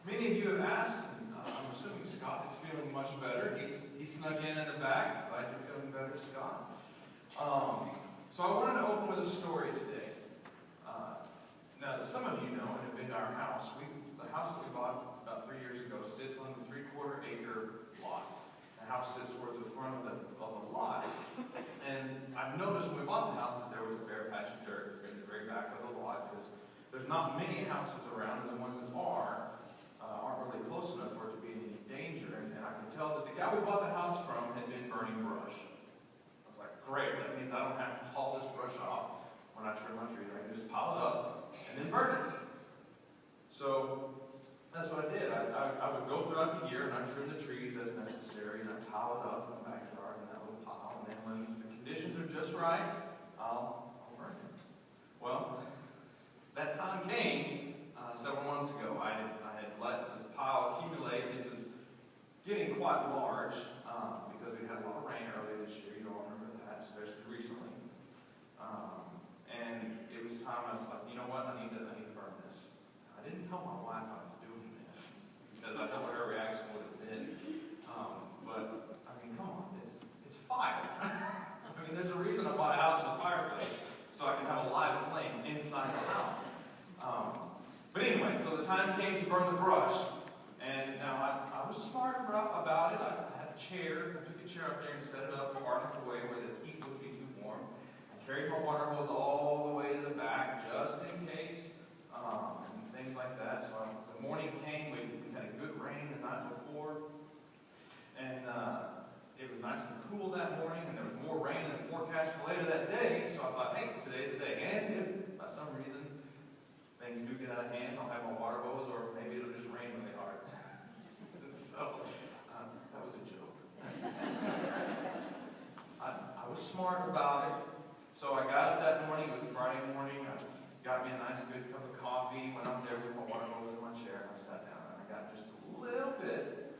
Many of you have asked, and I'm assuming Scott is feeling much better. He snuck in the back. Glad you're feeling better, Scott. So I wanted to open with a story today. Now, some of you know and have been to our house. The house that we bought about 3 years ago sits on the 3/4 acre lot. The house sits towards the front of the lot. And I've noticed when we bought the house that there was a bare patch of dirt in the very back of the lot, because there's not many houses around, and the ones that aren't really close enough for it to be in any danger. And I can tell that the guy we bought the house from had been burning brush. I was like, great, that means I don't have to haul this brush off when I trim my tree. I can just pile it up and then burn it. So that's what I did. I would go throughout the year and I trim the trees as necessary, and I pile it up in the backyard in that little pile. And then when the conditions are just right, I'll burn it. Well, that time came several months ago. I had let this pile accumulate. It was getting quite large because we had a lot of rain earlier this year. You all remember that, especially recently. And it was time. I was like, you know what? I need to burn this. I didn't tell my wife I was doing this because I know what her reaction would have been. But I mean, come on, it's fire. I mean, there's a reason I bought a house with a fireplace, so I can have a live flame inside the house. But anyway, so the time came to burn the brush, and now I was smart about it. I had a chair. I took a chair up there and set it up far enough away where the heat wouldn't be too warm. I carried my water hose all the way to the back, just in case, and things like that. So the morning came. We had a good rain the night before, and it was nice and cool that morning, and there was more rain in the forecast for later that day. So I thought, hey, today's the day. And if by some reason things do get out of hand, I'll have my water hose, or maybe it'll just rain really hard. So, that was a joke. I was smart about it. So I got up that morning. It was a Friday morning. I got me a nice good cup of coffee, went up there with my water hose in my chair, and I sat down. And I got just a little bit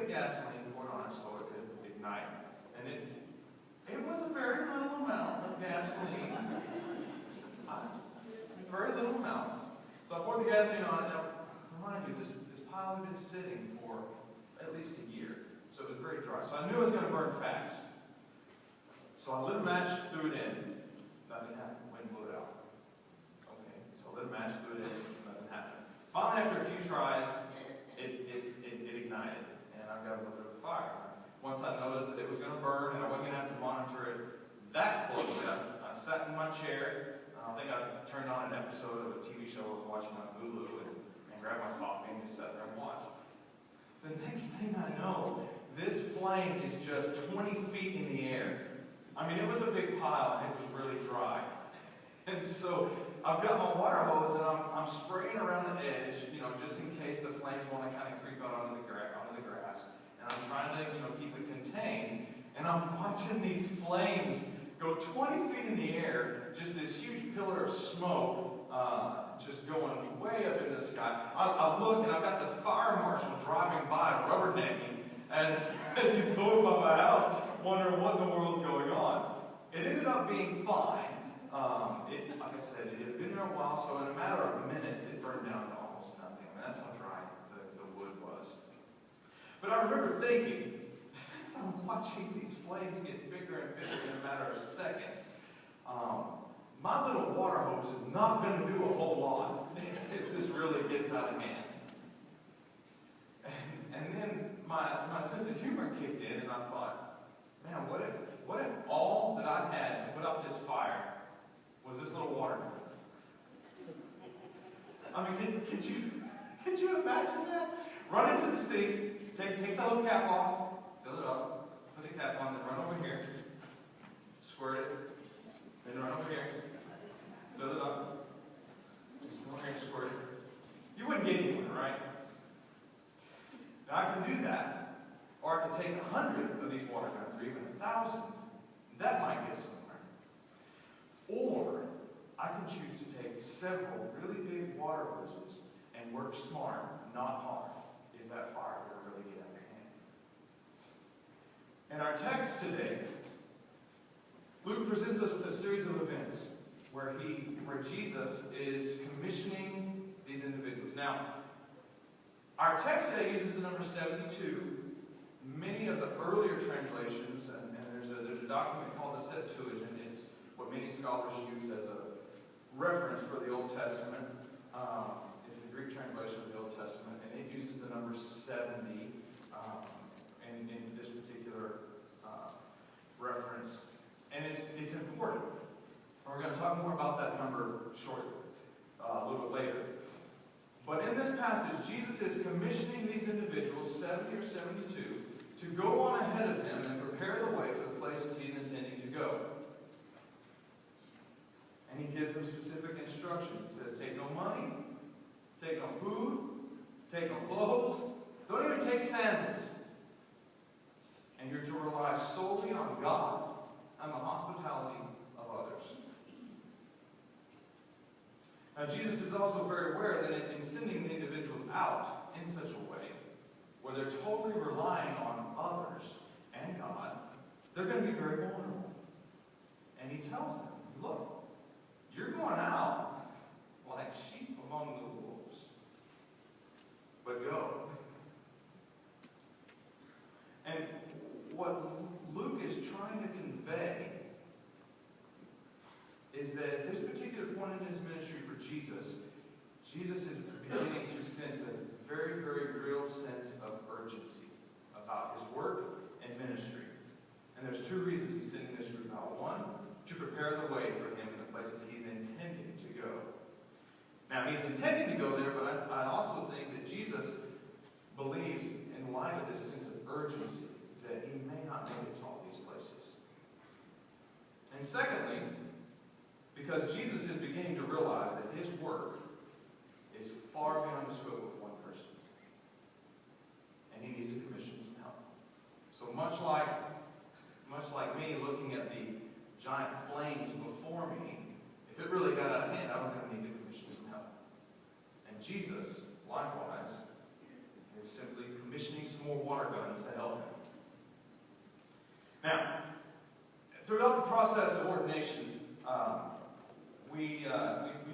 of gasoline poured on it so it could ignite. And it was a very little amount of gasoline. Very little amount. So I poured the gasoline on it. Now, remind you, this pile had been sitting for at least a year. So it was very dry. So I knew it was going to burn fast. So I lit a match, threw it in. Nothing happened. Wind blew it out. Okay. So I lit a match, threw it in. Nothing happened. Finally, after a few tries, it ignited. And I got a little bit of fire. Once I noticed that it was going to burn and I wasn't going to have to monitor it that closely, I sat in my chair. I think I turned on an episode of a TV show I was watching on Hulu and grabbed my coffee and just sat there and watched. The next thing I know, this flame is just 20 feet in the air. I mean, it was a big pile and it was really dry. And so I've got my water hose and I'm spraying around the edge, just in case the flames want to kind of creep out onto the grass. And I'm trying to, keep it contained. And I'm watching these flames go 20 feet in the air, just this huge pillar of smoke, just going way up in the sky. I look and I've got the fire marshal driving by, rubbernecking, as he's going by my house, wondering what in the world's going on. It ended up being fine. Like I said, it had been there a while, so in a matter of minutes, it burned down to almost nothing. I mean, that's how dry the wood was. But I remember thinking, as I'm watching these flames get bigger and bigger in a matter of seconds, my little water hose is not going to do a whole lot if this really gets out of hand. And then my sense of humor kicked in, and I thought, man, what if all that I had to put out this fire was this little water hose? I mean, could you imagine that? Run into the sink, take the little cap off, fill it up, put the cap on, then run over here, squirt it, then run over here, fill it up, just go over here and squirt it. You wouldn't get anywhere, right? Now I can do that, or I can take 100 of these water guns, or even 1,000. That might get somewhere. Or I can choose to take several really big water hoses and work smart, not hard, if that fire were to really get out of hand. In our text today, Luke presents us with a series of events where Jesus is commissioning these individuals. Now, Our text today uses the number 72. Many of the earlier translations, and there's a document called the Septuagint. It's what many scholars use as a reference for the Old Testament. It's the Greek translation of the Old Testament, and it uses the number 70 in this particular reference. And it's important. We're going to talk more about that number shortly, a little bit later. But in this passage, Jesus is commissioning these individuals, 70 or 72, to go on ahead of him and prepare the way for the places he's intending to go. And he gives them specific instructions. He says, take no money, take no food, take no clothes, don't even take sandals. And you're to rely solely on God and the hospitality of others. Now, Jesus is also very aware that in sending the individuals out in such a way, where they're totally relying on others and God, they're going to be very vulnerable. And he tells them, look, you're going out like sheep among the wolves. But go. And what Luke is trying to convey is that at this particular point in his ministry for Jesus, Jesus is beginning to sense a very, very real sense of urgency about his work and ministry. And there's two reasons he's sending this group out. One, to prepare the way for him in the places he's intending to go. Now, he's intending to go there, but I also think that Jesus believes, in light of this sense of urgency, that he may not make it to all these places. And secondly, because Jesus is beginning to realize that his work is far beyond the scope of one person. And he needs to commission some help. So much like me looking at the giant flames before me, if it really got out of hand, I was going to need to commission some help. And Jesus, likewise, is simply commissioning some more water guns to help him. Now, throughout the process of ordination, we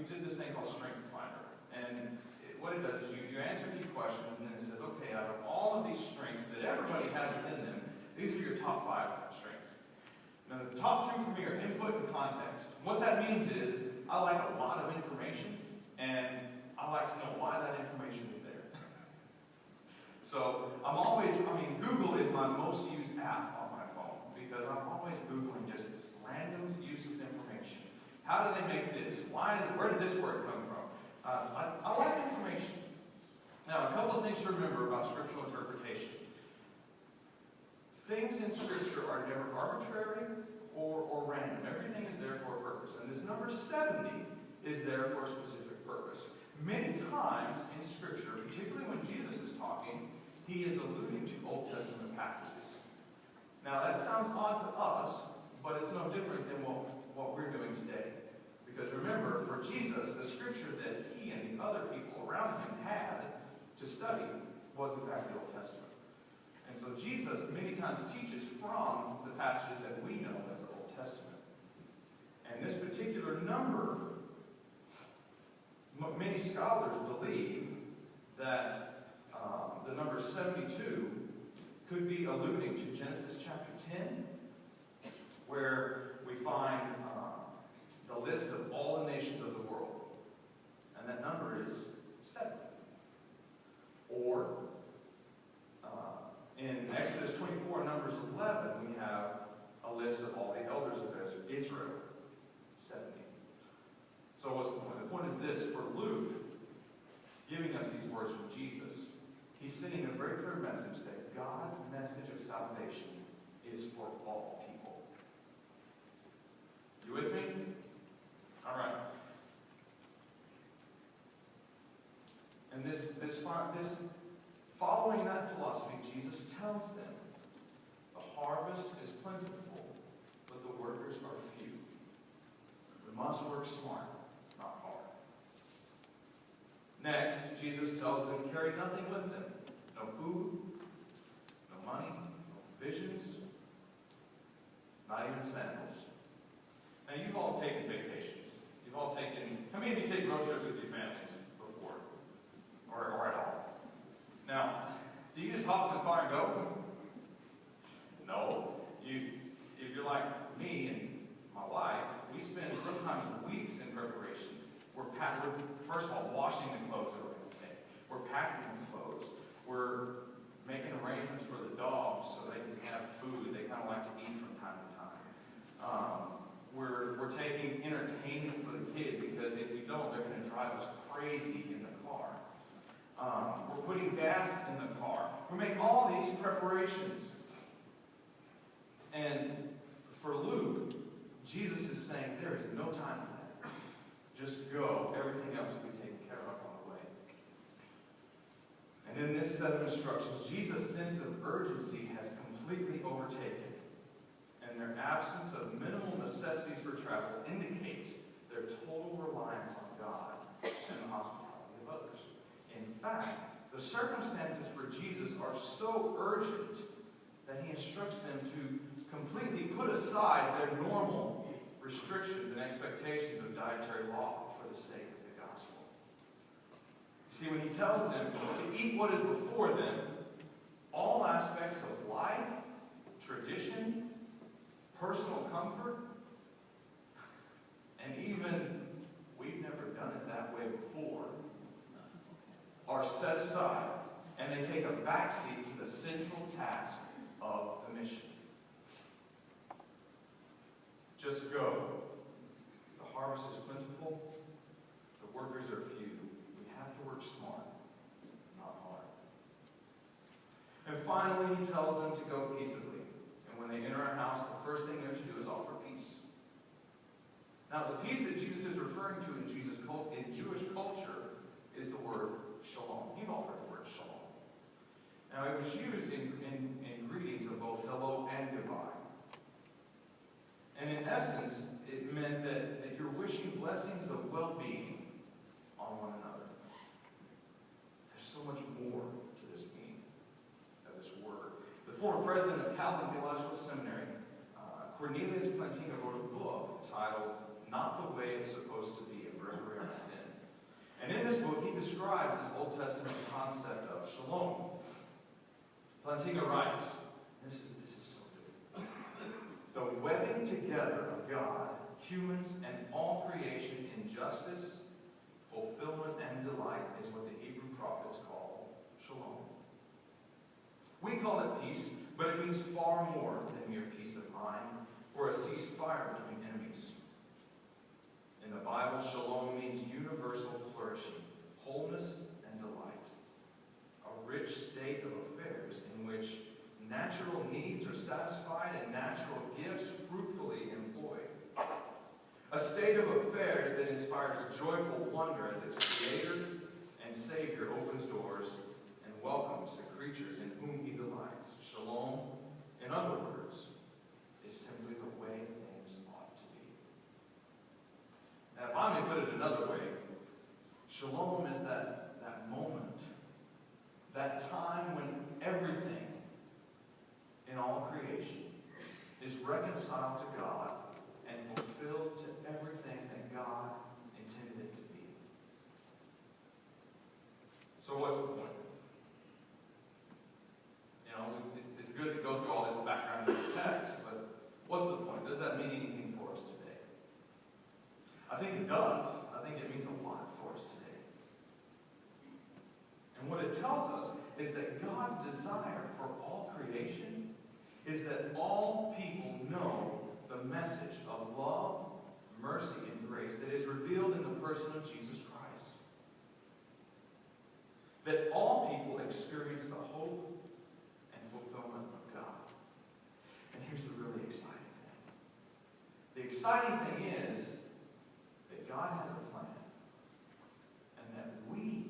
did this thing called Strength Finder. And what it does is you answer a few questions, and then it says, okay, out of all of these strengths that everybody has within them, these are your top 5 strengths. Now, the top 2 for me are input and context. What that means is I like a lot of information, and I like to know why that information is there. So Google is my most used app on my phone, because I'm always Googling just random useless information. How do they make this? Where did this word come from? I like information. Now, a couple of things to remember about scriptural interpretation. Things in Scripture are never arbitrary or random. Everything is there for a purpose. And this number 70 is there for a specific purpose. Many times in Scripture, particularly when Jesus is talking, he is alluding to Old Testament passages. Now, that sounds odd to us, but it's no different than what we're doing today. Because remember, for Jesus, the Scripture that he and the other people around him had to study was in fact the Old Testament. And so Jesus many times teaches from the passages that we know as the Old Testament. And this particular number, many scholars believe that the number 72 could be alluding to Genesis chapter 10, where we find the list of all the nations of the world. And that number is 7. Or in Exodus 24 and Numbers 11, we have a list of all the elders of Israel, 70. So what's the point? The point is this: for Luke, giving us these words from Jesus, he's sending a very clear message that God's message of salvation is for all people. You with me? All right. And this following that philosophy, Jesus tells them, the harvest is plentiful, but the workers are few. We must work smart, not hard. Next, Jesus tells them, carry nothing with them. No food, no money, no provisions, not even sandals. Now, you've all taken vacations. You've all taken, how many of you take road trips with your families before? Or at all? just hop in the car and go? No. If you're like me and my wife, we spend sometimes weeks in preparation. We're first of all washing the clothes that we're going to take. We're packing the clothes. We're making arrangements for the dogs so they can have food. They kind of like to eat from time to time. We're taking entertainment for the kids because if we don't, they're going to drive us crazy in the car. We're putting gas in the car. We make all these preparations. And for Luke, Jesus is saying there is no time for that. Just go. Everything else will be taken care of on the way. And in this set of instructions, Jesus' sense of urgency has completely overtaken. And their absence of minimal necessities for travel indicates their total reliance on God and the hospitality of others. In fact, the circumstances for Jesus are so urgent that he instructs them to completely put aside their normal restrictions and expectations of dietary law for the sake of the gospel. See, when he tells them to eat what is before them, all aspects of life, tradition, personal comfort, and even we've never done it that way before, are set aside, and they take a backseat to the central task of the mission. Just go. The harvest is plentiful. The workers are few. We have to work smart, not hard. And finally, he tells them to go peaceably. And when they enter a house, the first thing they're to do is offer peace. Now, the peace that Jesus is referring to in Jewish culture is the word shalom. You've all heard the word shalom. Now, it was used in greetings of both hello and goodbye. And in essence, it meant that you're wishing blessings of well-being on one another. There's so much more to this meaning of this word. The former president of Calvin Theological Seminary, Cornelius Plantinga, wrote a book titled Not the Way It's Supposed to Be, A Breviary Sin. And in this book, he describes this Old Testament concept of shalom. Plantinga writes, this is so good. The wedding together of God, humans, and all creation in justice, fulfillment, and delight is what the Hebrew prophets call shalom. We call it peace, but it means far more than mere peace of mind or a ceasefire between enemies. In the Bible, shalom means universal flourishing, wholeness, and delight. A rich state of affairs in which natural needs are satisfied and natural gifts fruitfully employed. A state of affairs that inspires joyful wonder as its Creator and Savior opens doors and welcomes the creatures in whom he delights. Shalom, in other words, is simply the way things ought to be. Now, if I may put it another way, shalom is that moment, that time when everything in all creation is reconciled to God and fulfilled to everything that God intended it to be. So what's the point? You know, it's good to go through all this background in the text, but what's the point? Does that mean anything for us today? I think it does. I think it means a lot for us today. And what it tells us is that God's desire for all creation is that all people know the message of love, mercy, and grace that is revealed in the person of Jesus Christ. That all people experience the hope and fulfillment of God. And here's the really exciting thing. The exciting thing is that God has a plan. And that we,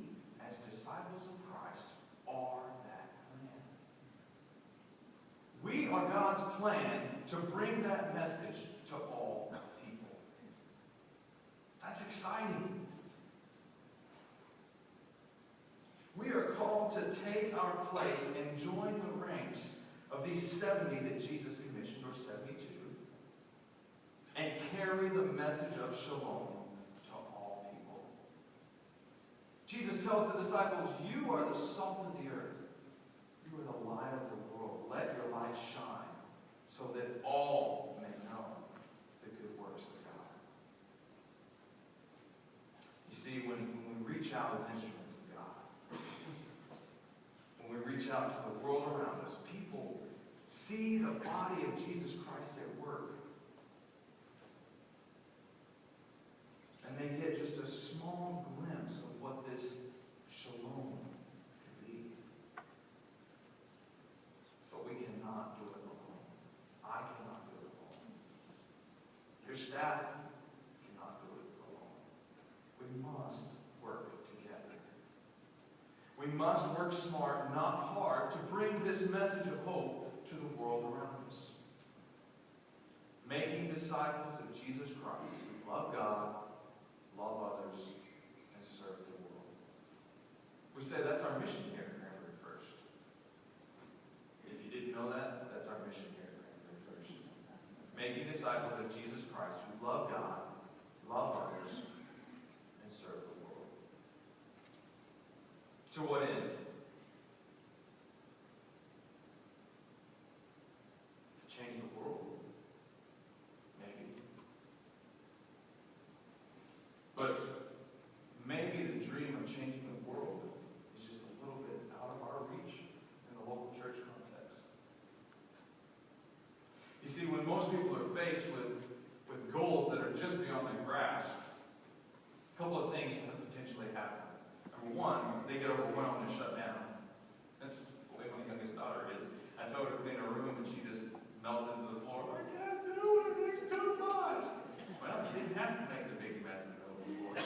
as disciples of Christ, are that plan. We are God's plan to bring that message to all people. That's exciting. We are called to take our place and join the ranks of these 70 that Jesus commissioned, or 72, and carry the message of shalom to all people. Jesus tells the disciples, you are the salt of the earth. You are the reach out as instruments of God, when we reach out to the world around us, people see the body of Jesus Christ at work. And they get just a small glimpse of what this shalom can be. But we cannot do it alone. I cannot do it alone. Your staff cannot do it alone. We must work together. We must work smart, not hard, to bring this message of hope to the world around us. Making disciples of Jesus Christ who love God, love others, and serve the world. We say that's our mission here at Cranberry First. If you didn't know that, that's our mission here at Cranberry First. Making disciples of Jesus Christ who love God, love others, and serve the world. To what end? To change the world. Maybe. But maybe the dream of changing the world is just a little bit out of our reach in the local church context. You see, when most people are faced with goals that are just beyond their grasp, a couple of things can potentially happen. Number one, they get overwhelmed and shut down. That's the way my youngest daughter is. I told her to clean her room and she just melts into the floor. I can't do it, it's too much. Well, you didn't have to make the big mess in the middle of the floor.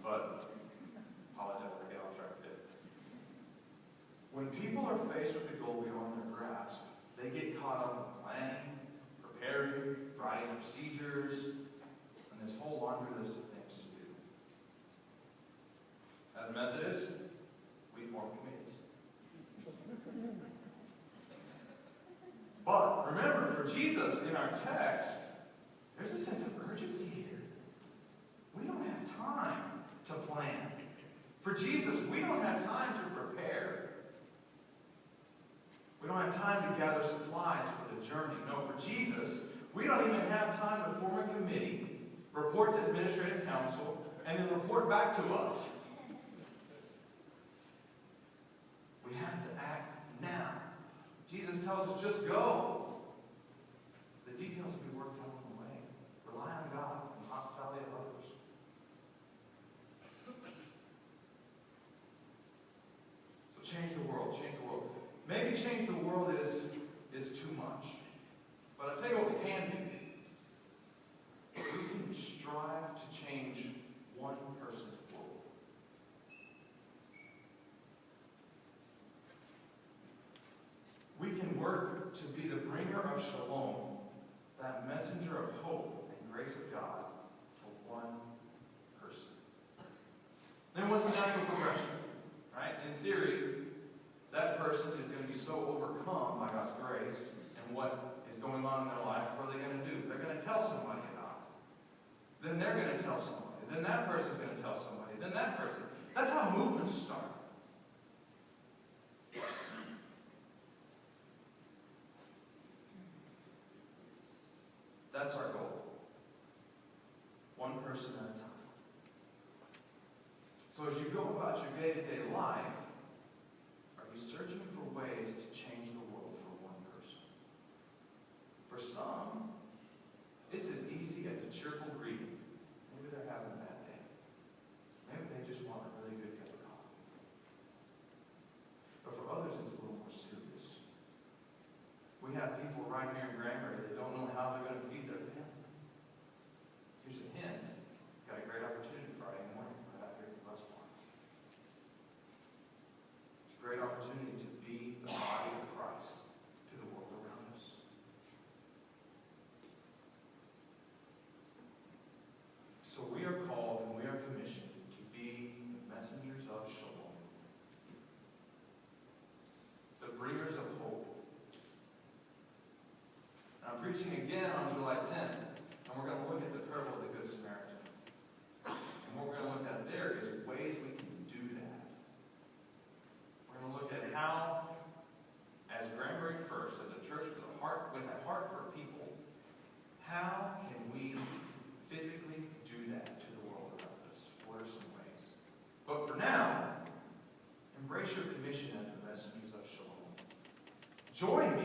But apologize if I get off track a bit. When people are faced with a goal beyond their grasp, they get caught up in planning, preparing, writing procedures, and this whole laundry list of things to do. As Methodists, we form committees. But remember, for Jesus in our text, there's a sense of urgency here. We don't have time to plan. For Jesus, we don't have time to prepare. We don't have time to gather supplies for the journey. No, for Jesus, we don't even have time to form a committee, report to administrative council, and then report back to us. We have to act now. Jesus tells us, just go. The details will be worked out on the way. Rely on God and the hospitality of others. So change the world, change the world. Maybe change the world is too much. But I'll tell you what we can do. We can strive to change one person's world. We can work to be the bringer of shalom, that messenger of hope and grace of God to one person. Then what's the natural progression? Right? In theory, that person is going to be so overcome by God's grace and what is going on in their life. What are they going to do? They're going to tell somebody about it. Then they're going to tell somebody. Then that person's going to tell somebody. Then that person. That's how movements start. That's our goal. One person at a time. So as you go about your day-to-day life, are you searching for ways to change the world for one person? For some, it's as easy as a cheerful greeting. Maybe they're having a bad day. Maybe they just want a really good cup of coffee. But for others, it's a little more serious. We have people right here in Granbury that don't know how they're going to feed their family. Here's a hint. Got a great opportunity Friday morning right out here at the bus barn. It's a great opportunity to be the body of Christ to the world around us. So we are called and we are commissioned to be the messengers of shalom. The bringers of hope. I'm preaching again on July 10th, and we're going to look at the parable of the Good Samaritan. And what we're going to look at there is ways we can do that. We're going to look at how, as Granbury First, as a church with a heart for people, how can we physically do that to the world around us? What are some ways? join me